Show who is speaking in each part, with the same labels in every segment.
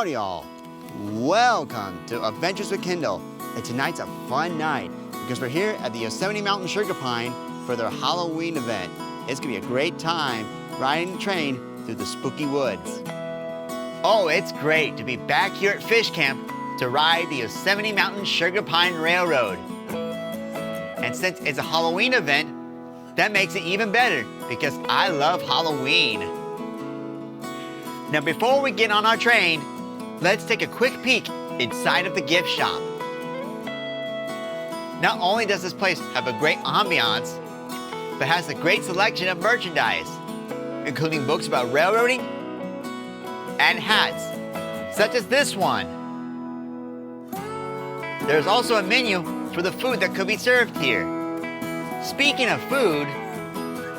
Speaker 1: Howdy all. Welcome to Adventures with Kendall. And tonight's a fun night because we're here at the Yosemite Mountain Sugar Pine for their Halloween event. It's gonna be a great time riding the train through the spooky woods. Oh, it's great to be back here at Fish Camp to ride the Yosemite Mountain Sugar Pine Railroad. And since it's a Halloween event, that makes it even better because I love Halloween. Now before we get on our train, let's take a quick peek inside of the gift shop. Not only does this place have a great ambiance, but has a great selection of merchandise, including books about railroading and hats, such as this one. There's also a menu for the food that could be served here. Speaking of food,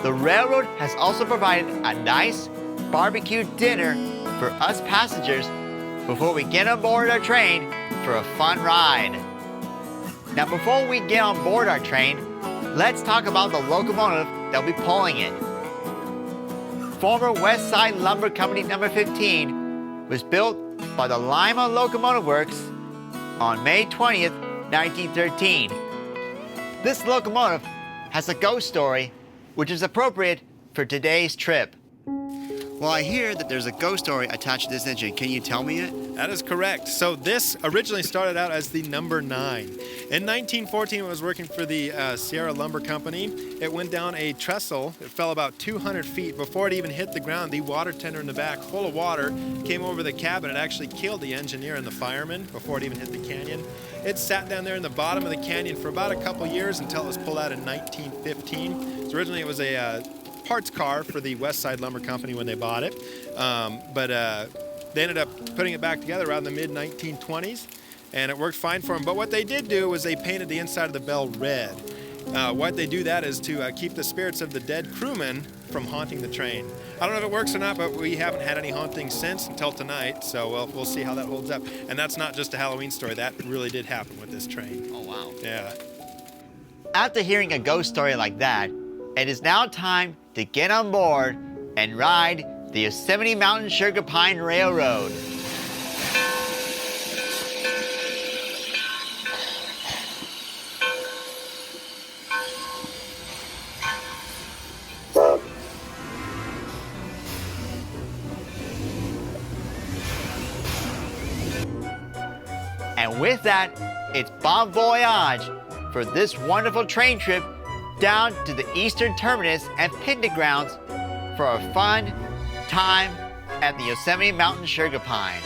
Speaker 1: the railroad has also provided a nice barbecue dinner for us passengers before we get on board our train for a fun ride. Now before we get on board our train, let's talk about the locomotive that'll be pulling it. Former West Side Lumber Company number 15 was built by the Lima Locomotive Works on May 20th, 1913. This locomotive has a ghost story, which is appropriate for today's trip. Well, I hear that there's a ghost story attached to this engine. Can you tell me it?
Speaker 2: That is correct. So this originally started out as the number 9. In 1914, it was working for the Sierra Lumber Company. It went down a trestle. It fell about 200 feet. Before it even hit the ground, the water tender in the back, full of water, came over the cabin. It actually killed the engineer and the fireman before it even hit the canyon. It sat down there in the bottom of the canyon for about a couple years until it was pulled out in 1915. So originally it was a parts car for the West Side Lumber Company when they bought it, but they ended up putting it back together around the mid-1920s, and it worked fine for them. But what they did do was they painted the inside of the bell red. Why they do that is to keep the spirits of the dead crewmen from haunting the train. I don't know if it works or not, but we haven't had any hauntings since until tonight, so we'll see how that holds up. And that's not just a Halloween story. That really did happen with this train.
Speaker 1: Oh, wow.
Speaker 2: Yeah.
Speaker 1: After hearing a ghost story like that, it is now time to get on board and ride the Yosemite Mountain Sugar Pine Railroad. And with that, it's bon voyage for this wonderful train trip down to the eastern terminus and picnic grounds for a fun time at the Yosemite Mountain Sugar Pine.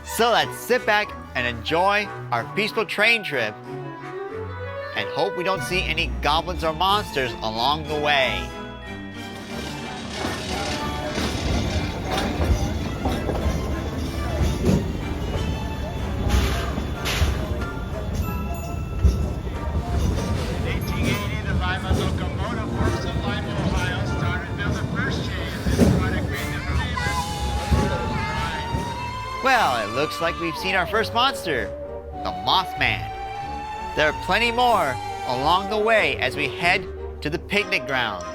Speaker 1: So let's sit back and enjoy our peaceful train trip and hope we don't see any goblins or monsters along the way. Well, it looks like we've seen our first monster, the Mothman. There are plenty more along the way as we head to the picnic grounds.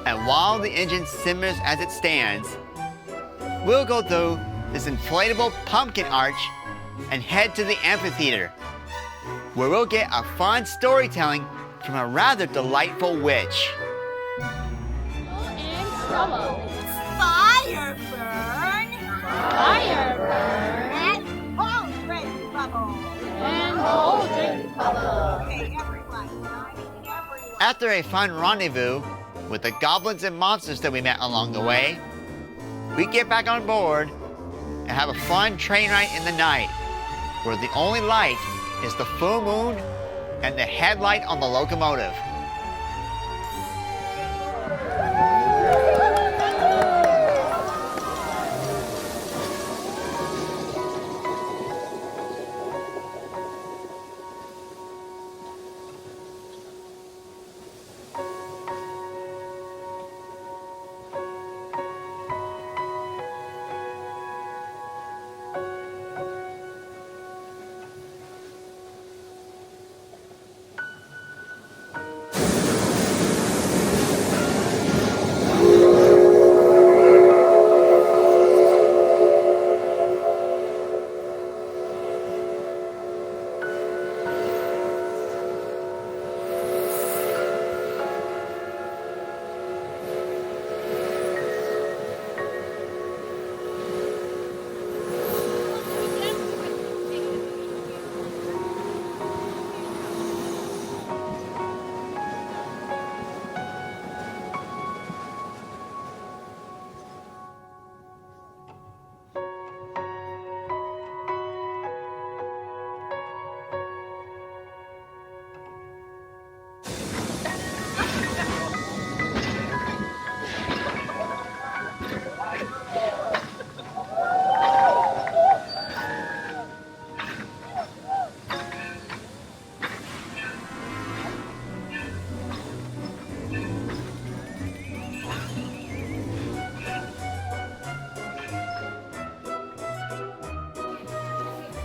Speaker 1: And while the engine simmers as it stands, we'll go through this inflatable pumpkin arch and head to the amphitheater, where we'll get a fun storytelling from a rather delightful witch.
Speaker 3: And trouble.
Speaker 4: Fire burn.
Speaker 3: Fire burn.
Speaker 4: And cauldron bubble.
Speaker 3: And cauldron bubble.
Speaker 4: Okay, everyone. Everyone.
Speaker 1: After a fun rendezvous with the goblins and monsters that we met along the way, we get back on board and have a fun train ride in the night, where the only light is the full moon and the headlight on the locomotive.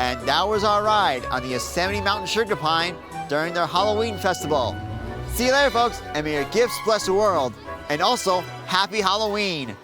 Speaker 1: And that was our ride on the Yosemite Mountain Sugar Pine during their Halloween festival. See you later, folks, and may your gifts bless the world. And also, happy Halloween!